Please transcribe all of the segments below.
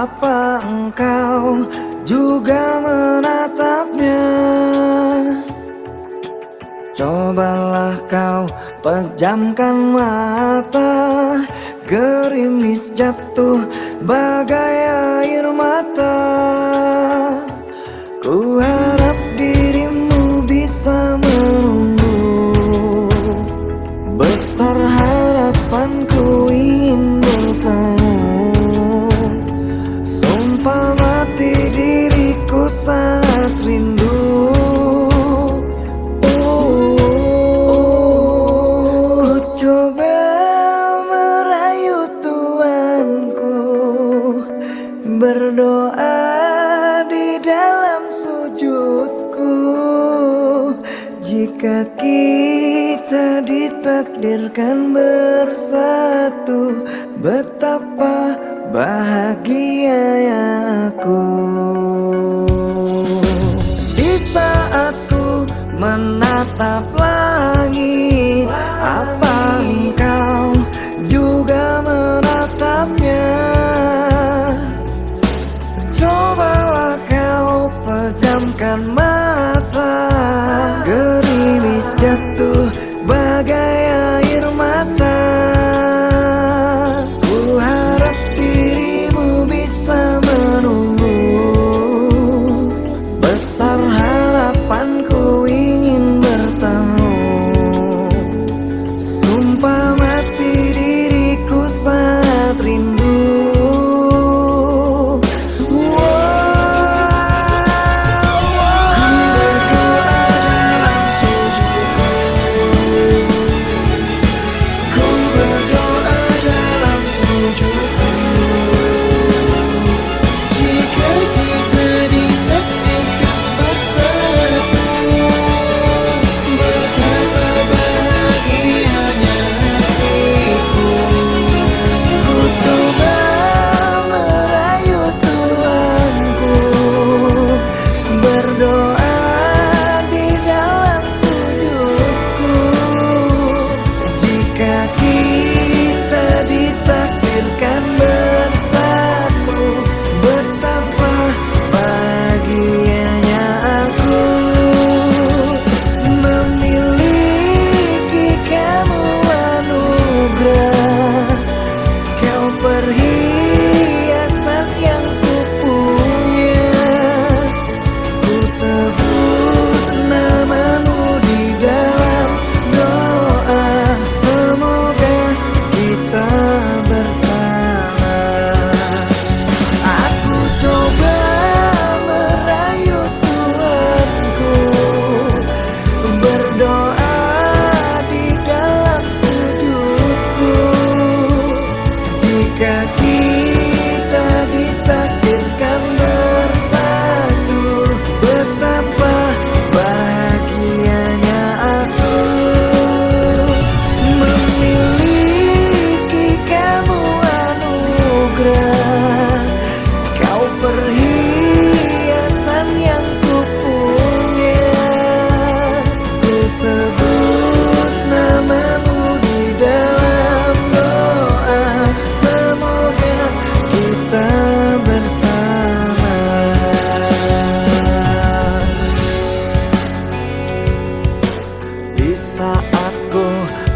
Apa engkau juga menatapnya? Cobalah kau pejamkan mata, gerimis jatuh bagai air mata. Ku harap dirimu bisa menunggu, besar harapanku ingin bertemu. Sumpah mati diriku saat rindu. Ku coba merayu Tuanku, berdoa di dalam sujudku. Jika kita ditakdirkan bersatu, betapa bahagianya aku. Di saat ku menatap langit, apa engkau juga menatapnya? Cobalah kau pejamkan mata, gerimis jatuh bagai air mata. Ku harap dirimu bisa menunggu, besar harapanku ingin bertemu. Sumpah mati diriku saat rindu.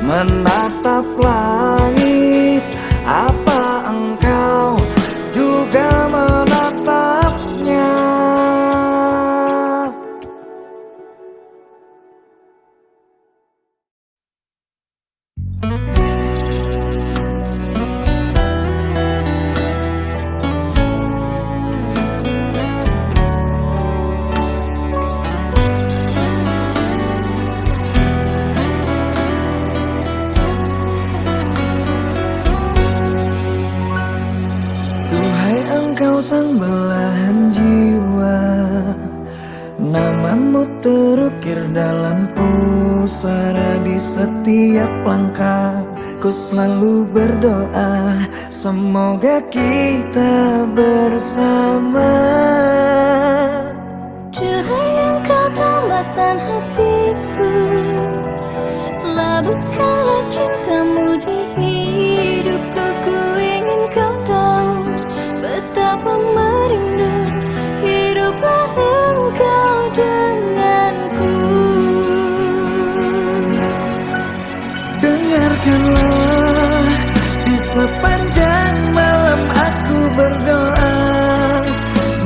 Menatap langit, apa engkau juga menatapnya? Engkau sang belahan jiwa, namamu terukir dalam pusara. Di setiap langkah ku selalu berdoa, semoga kita bersama. Cahaya engkau tambatan hatiku, labuhkanlah cintamu di hidupku. Ku ingin kau tahu betapa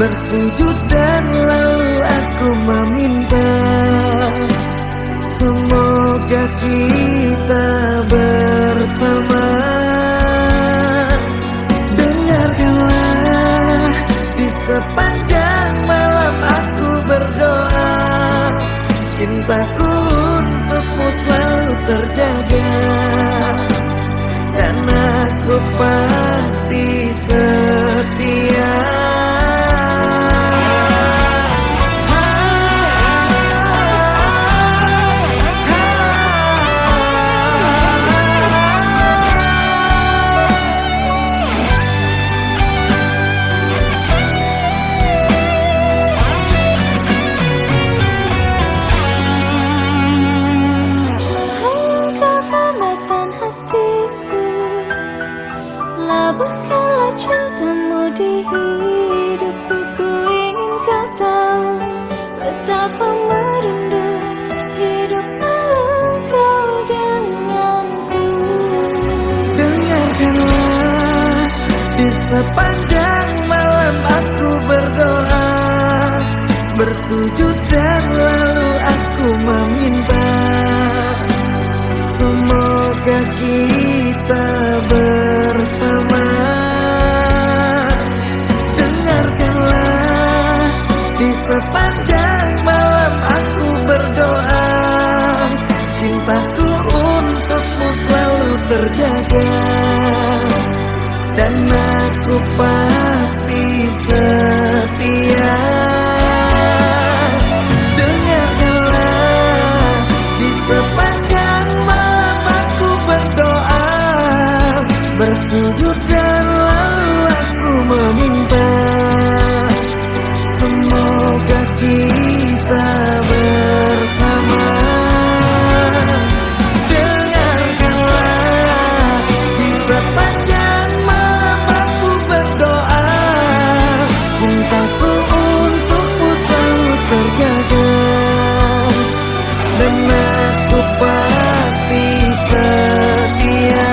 bersujud dan lalu aku meminta, semoga kita bersama. Dengarkanlah, di sepanjang malam aku berdoa, cintaku untukmu selalu terjaga, dan aku pasti setia. Labuhkanlah cintamu di hidupku. Ku ingin kau tahu betapa merindu hidup engkau denganku. Dengarkanlah, di sepanjang malam aku berdoa, bersujud dan lalu aku meminta, semoga kita bersama. Dengarkanlah, di sepanjang malam aku berdoa, cintaku untukmu selalu terjaga, dan aku pasti setia. Dengarkanlah, di sepanjang malam aku berdoa, bersujud dan lalu aku meminta, semoga kita bersama. Dengarkanlah, di sepanjang malam aku berdoa, cintaku untukmu selalu terjaga, dan aku pasti setia.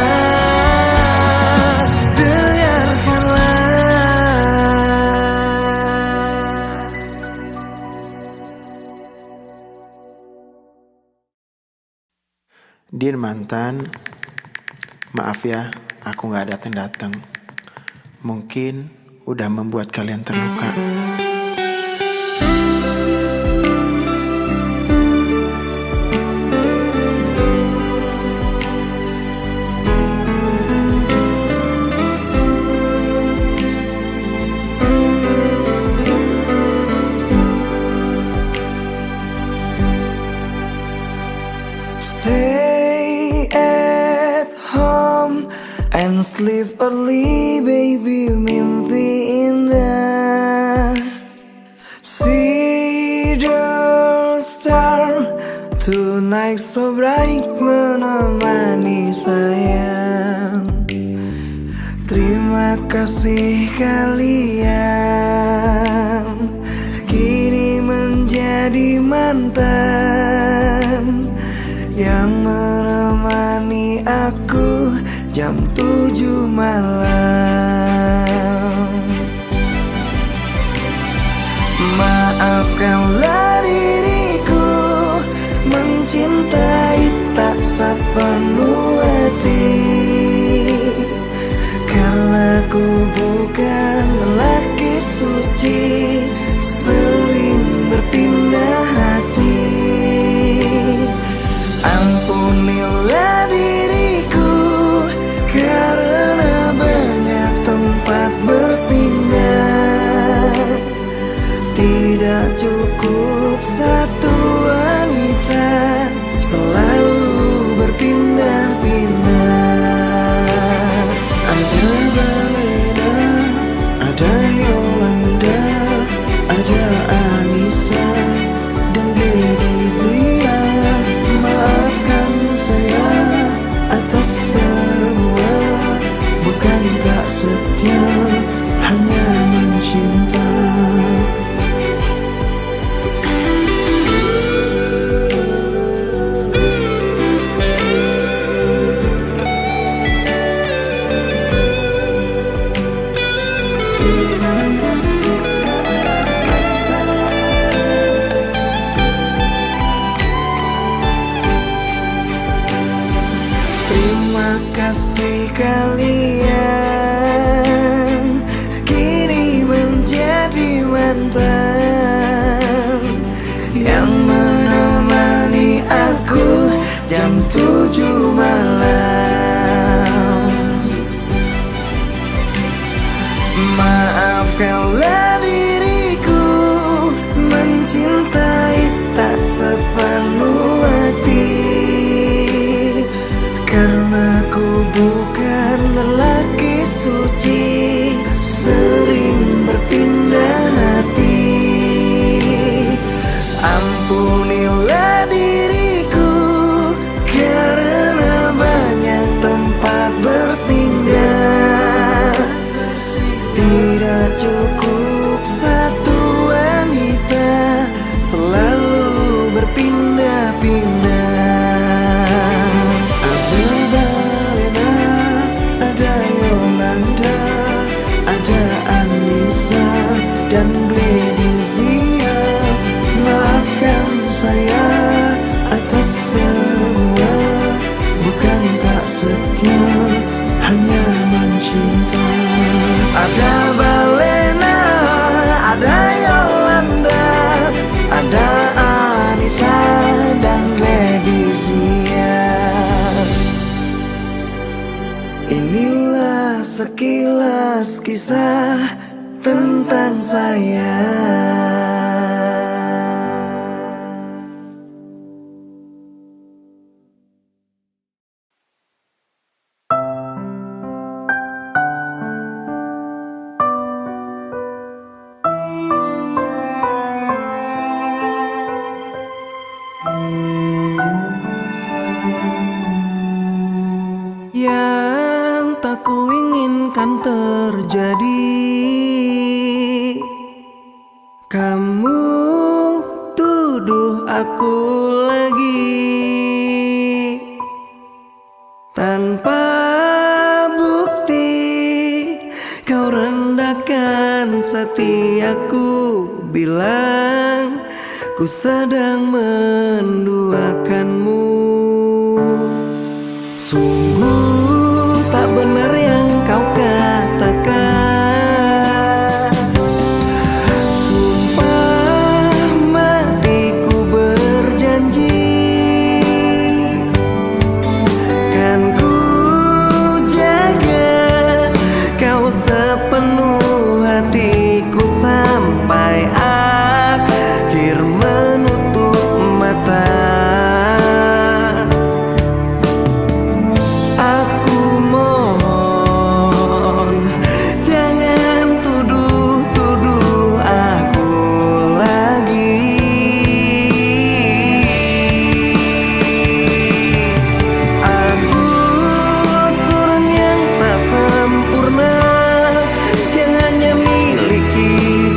Dear mantan, maaf ya aku gak datang-datang. Mungkin udah membuat kalian terluka. Stay at home and sleep early, baby, mimpi indah. See the star tonight so bright, menemani sayang. Terima kasih kalian kini menjadi mantan yang menemani aku jam 7 malam. Maafkanlah diriku mencintai tak sepenuh hati, karena ku bukan lelaki suci, sering berpindah hati. Ampunilah diriku karena banyak tempat bersinggah, tidak cukup satu wanita, selalu berpindah-pindah. Ada Balena, ada Yolanda, ada Anissa dan Dedezia. Maafkan saya atas semua, bukan tak setia, hanya mencinta. jam 7 malam. Maafkanlah diriku mencintai tak sepenuh hati, karena ku bukan lelaki suci, sering berpindah hati. Ampunilah diriku karena banyak tempat bersinggah. Tidak cukup satu wanita, selalu berpindah-pindah. Ada Balena, ada Yolanda, ada Anissa dan Gledizia. Maafkan saya atas semua, bukan tak setia, hanya mencinta. Ada Balena, ada Yolanda, ada Anissa dan Gledizia. Inilah sekilas kisah tentang saya. Yang tak kuinginkan terjadi, kamu tuduh aku lagi tanpa bukti. Kau rendahkan setiaku, bilang ku sedang menduakanmu. Sungguh tak benar yang kau katakan. Sumpah matiku berjanji, kan ku jaga kau sepenuh hatiku sampai akhir menutup mata.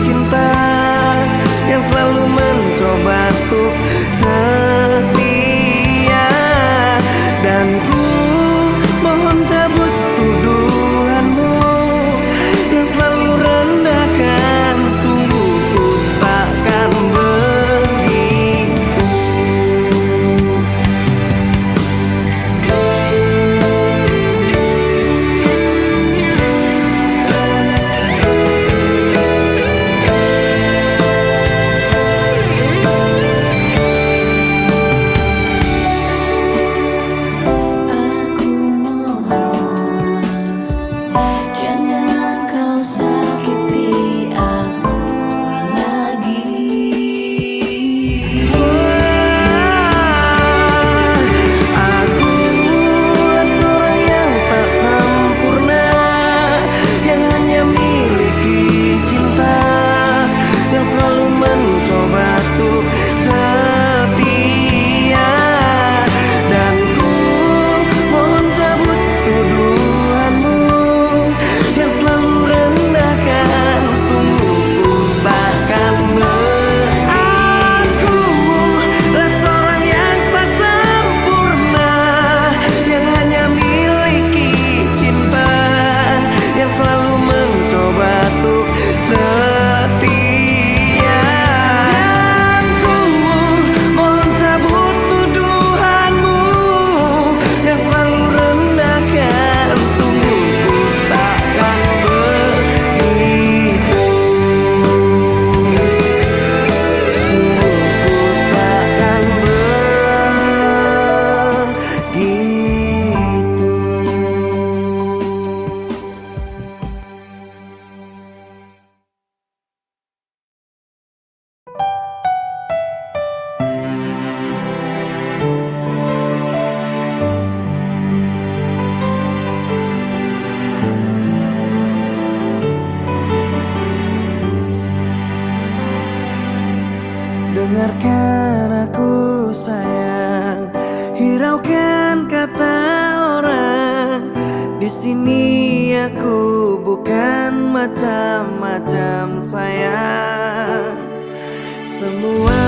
Cinta Dengarkan aku sayang, hiraukan kata orang. Di sini aku bukan macam-macam sayang. Semua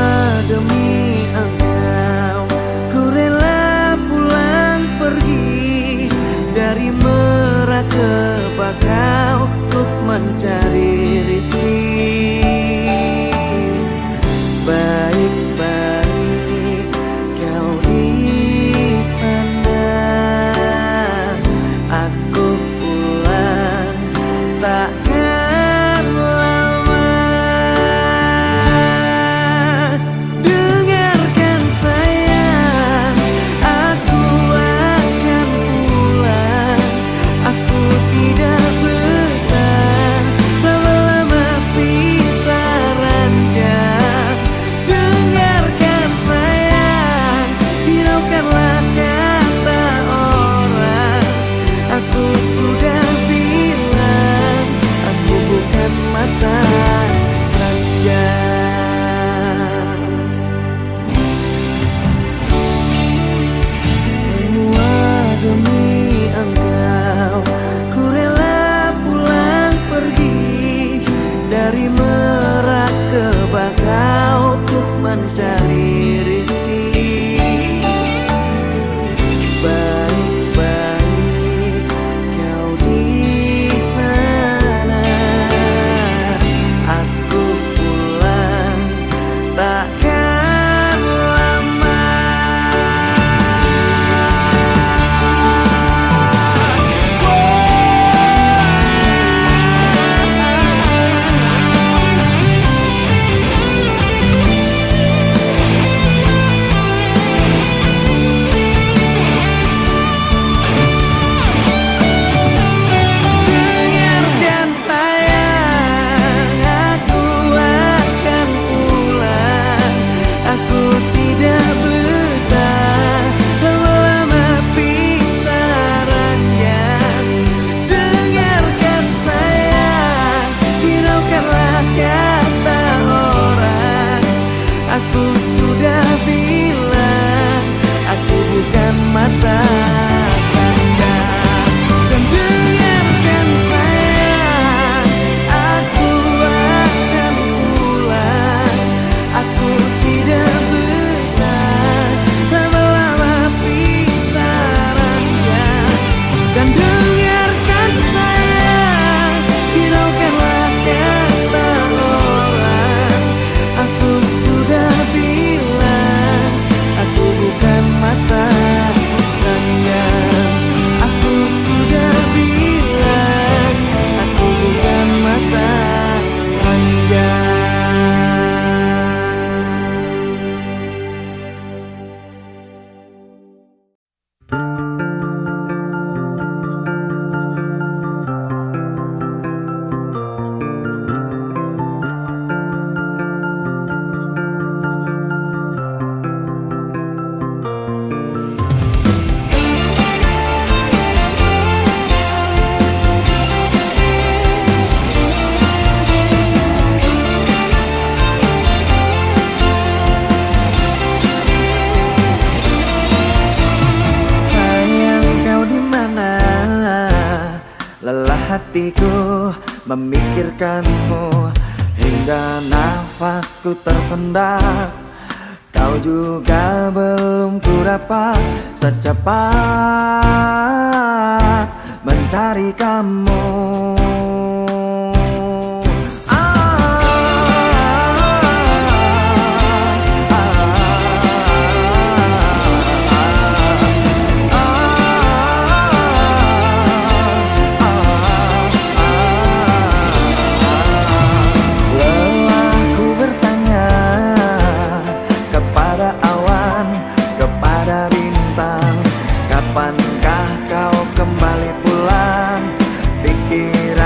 demi engkau, ku rela pulang pergi dari Merak ke Bakau untuk mencari rizki. Baik-baik kau di sana, aku pulang takkan lama. Dengarkan sayang, aku akan pulang. Aku tidak betah lama-lama pisah ranjang. Dengarkan sayang, hiraukanlah kata orang. Aku sudah bilang, aku bukan mata ranjang. Semua demi engkau, ku rela pulang pergi dari Merak ke Bakau untuk mencari rizki. Baik-baik kau di sana, aku pulang takkan lama. Dengarkan sayang, aku akan pulang. Aku tidak betah lama-lama pisah ranjang. Dengarkan sayang, hiraukanlah kata orang. Aku sudah bilang, aku bukan mata kandang. Dan dengarkan sayang, aku akan pulang. Aku tidak betah lama-lama pisah ranjang. Dan dengarkan sayang, hiraukanlah kata orang. Aku sudah bilang, aku bukan mata ranjang. Aku sudah bilang, aku bukan mata ranjang. Sayang, kau di mana? Lelah hatiku memikirkanmu hingga nafasku tersendat. Kau juga belum ku dapat secepat mencari kamu. Lelahku bertanya kepada awan, kepada bintang, kapankah kau kembali pulang? Pikiran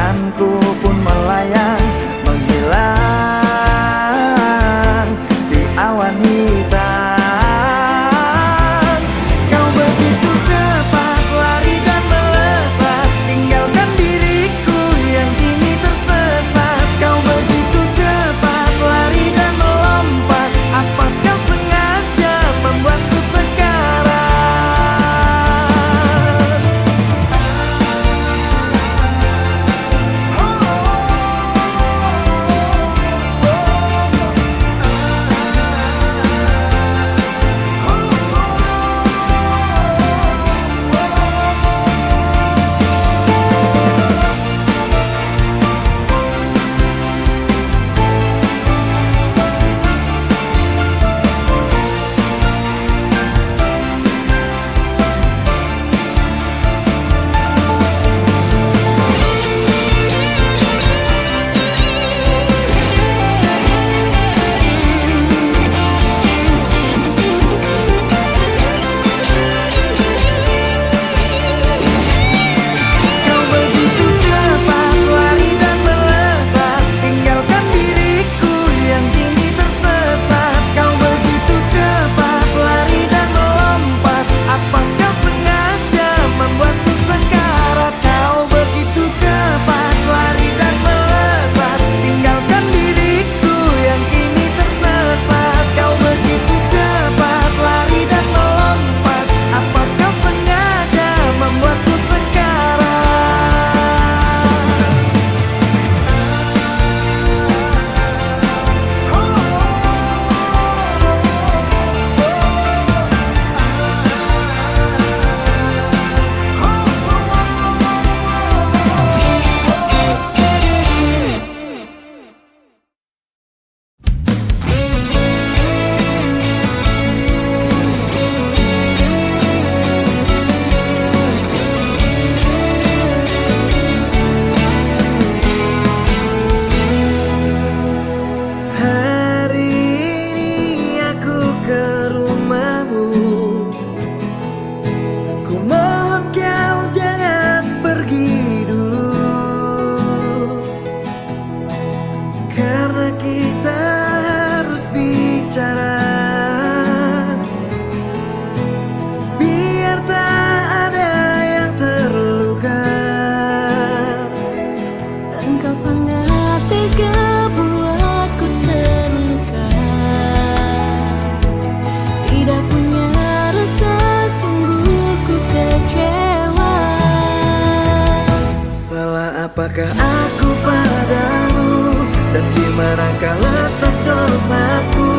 kau letak dosaku,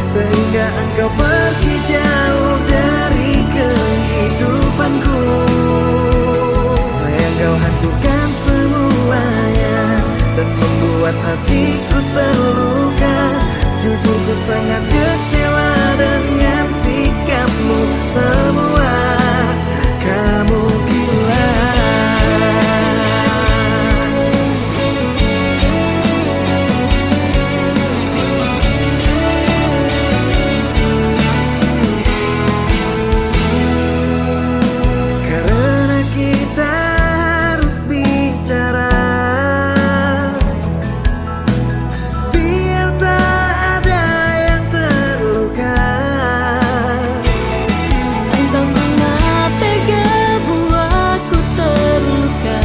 sehingga engkau pergi jauh dari kehidupanku. Sayang, kau hancurkan semuanya dan membuat hatiku terluka. Jujur ku sangat kecewa dengan sikapmu semua. Kamu gila. Karena kita harus bicara, biar tak ada yang terluka. Engkau sangat tega buatku terluka.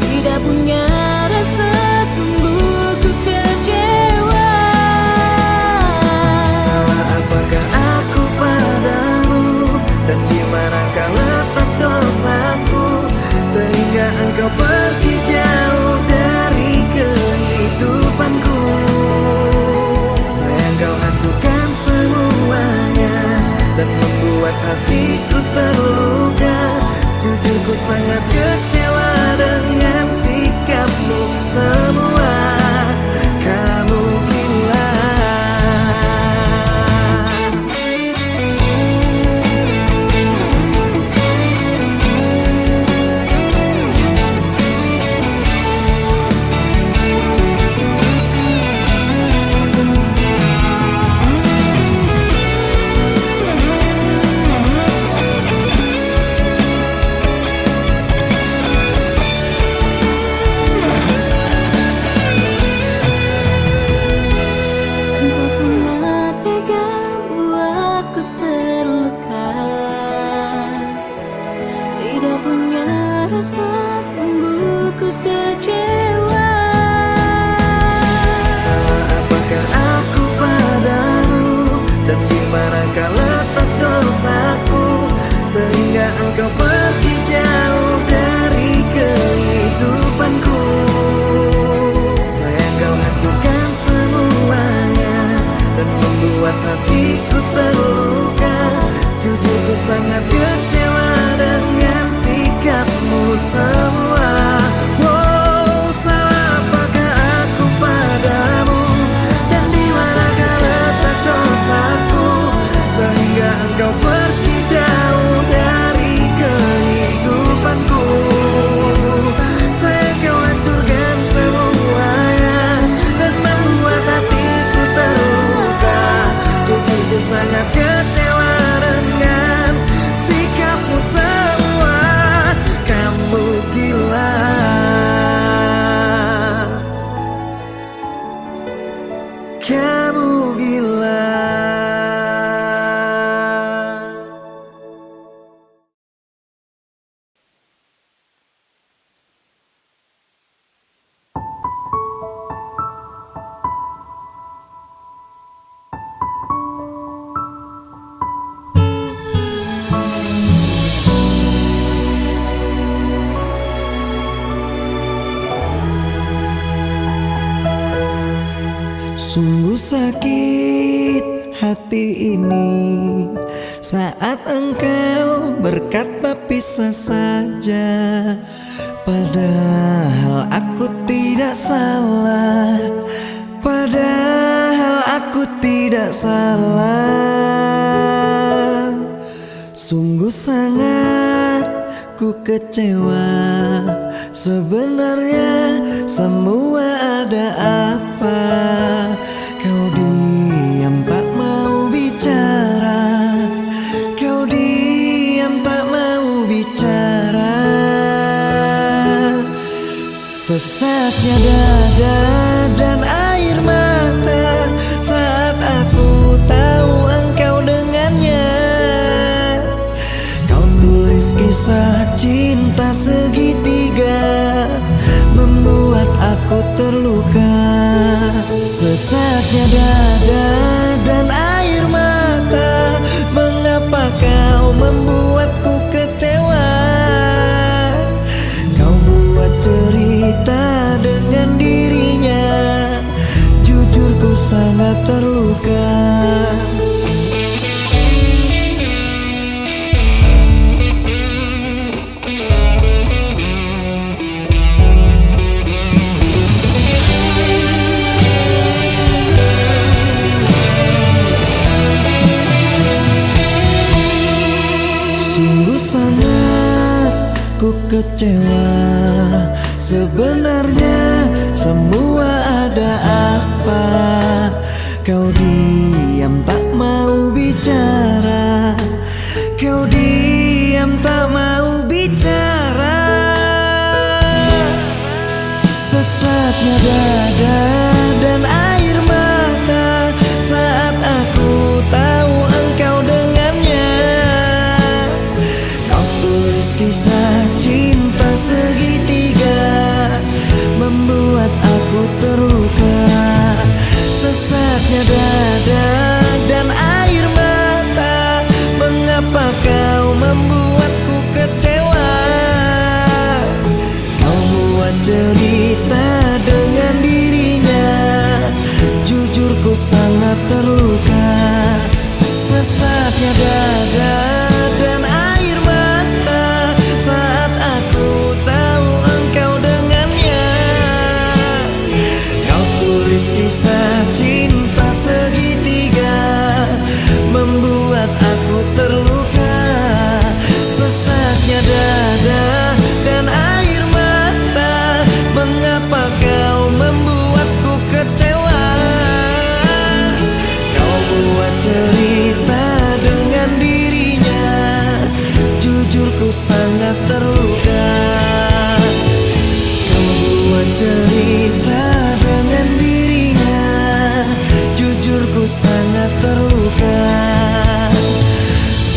Tidak punya rasa, sungguh ku kecewa. Salah apakah aku padamu, dan di mana kau letak dosaku, sehingga engkau pergi jauh dari kehidupanku. Sayang, kau hancurkan semuanya dan membuat hatiku terluka. Jujur ku sangat kecewa dengan sikapmu semua. Kamu gila. Engkau sangat tega buatku terluka. Tidak punya rasa, sungguh ku kecewa. Salah apakah aku padamu, dan di mana kau letak dosaku, sehingga engkau pergi jauh dari kehidupanku. Sayang, kau hancurkan semuanya dan membuat hatiku terluka. Jujur ku sangat kecewa dengan sikapmu semua. Wow, salah apakah aku padamu, dan di mana kau letak dosaku, sehingga engkau pergi jauh dari kehidupanku. Sayang, kau hancurkan semuanya dan membuat hatiku terluka. Jujur ku sangat kecewa dengan sikapmu semua. Kamu gila. Kamu gila. Sungguh sakit hati ini saat engkau berkata pisah saja, padahal aku tidak salah, padahal aku tidak salah. Sungguh sangat ku kecewa, sebenarnya semua ada apa? Kau diam tak mau bicara, kau diam tak mau bicara. Sesaknya dada dan air mata saat aku tahu engkau dengannya. Kau tulis kisah cinta segitiga, membuat aku terluka. Sesaknya dada dan air mata, mengapa kau membuatku kecewa? Kau buat cerita dengan dirinya sangat terluka. Sungguh sangat ku kecewa. Sebenarnya semua ada apa? Kau diam tak mau bicara. Kau diam tak mau bicara. Sesatnya dada dan air mata saat aku tahu engkau dengannya. Kau tulis kisah cinta segitiga, membuat aku terluka. Sesatnya dada dan air mata, mengapa kau membuatku kecewa? Kau buat cerita dengan dirinya, jujur ku sangat terluka. Sesatnya dada dan air mata saat aku tahu engkau dengannya. Kau tulis kisah cinta segitiga, membuat aku terluka. Sesatnya dada dan air mata, mengapa kau membuatku kecewa? Kau buat cerita dengan dirinya, jujur ku sangat terluka. Kau buat cerita dengan dirinya, jujur ku sangat terluka.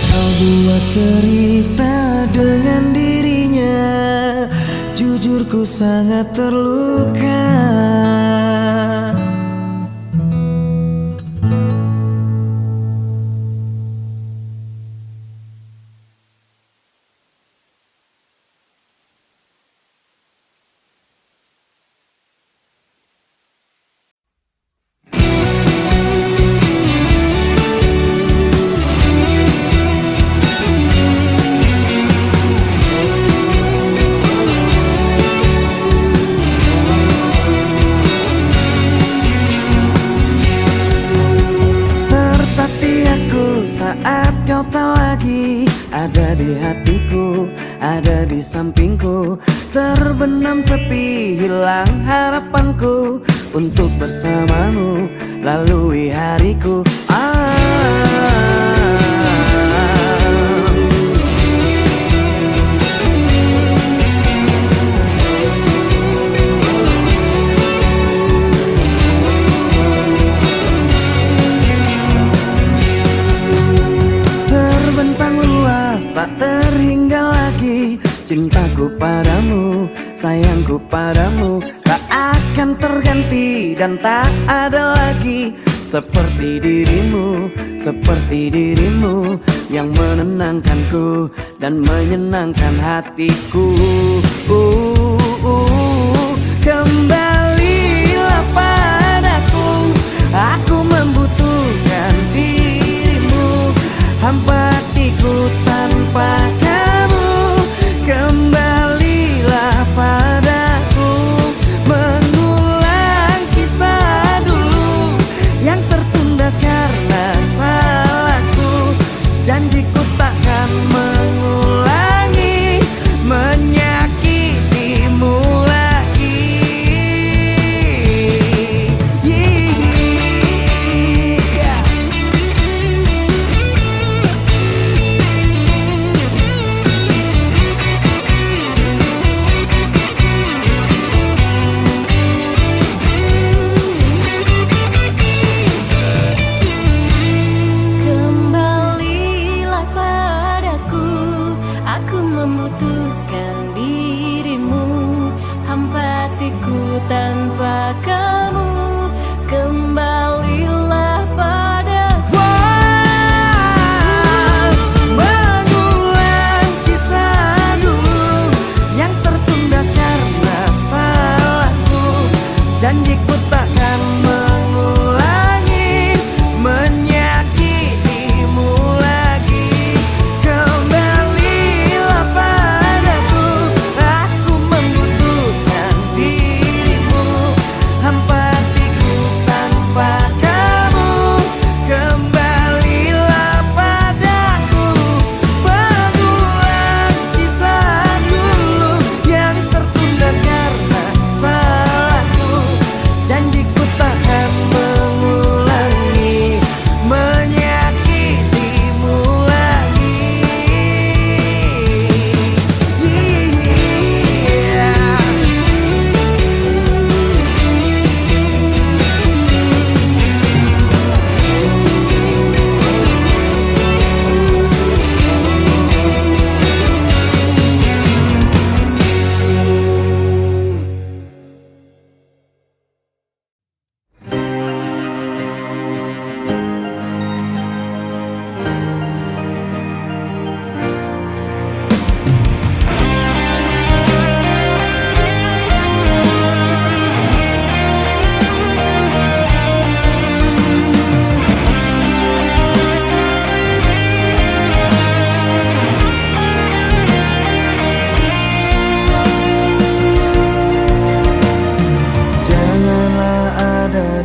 Kau buat cerita dengan dirinya, jujur ku sangat terluka. Saat kau tak lagi ada di hatiku, ada di sampingku, terbenam sepi, hilang harapanku untuk bersamamu lalui hariku. Tak terhingga lagi cintaku padamu, sayangku padamu, tak akan terganti dan tak ada lagi seperti dirimu, seperti dirimu yang menenangkanku dan menyenangkan hatiku. Kembalilah padaku, aku membutuhkan dirimu, hampa hatiku tanpa kamu. Kembalilah padaku, mengulang kisah dulu yang tertunda karena salahku. Janjiku takkan mengulangi menyakitimu lagi. Membutuhkan dirimu, hampa hatiku tanpa kamu. Kembalilah padaku, mengulang kisah dulu yang tertunda karena salahku. Janjiku takkan mengulang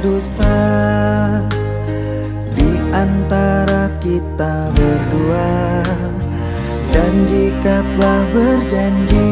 dusta di antara kita berdua. Dan jika telah berjanji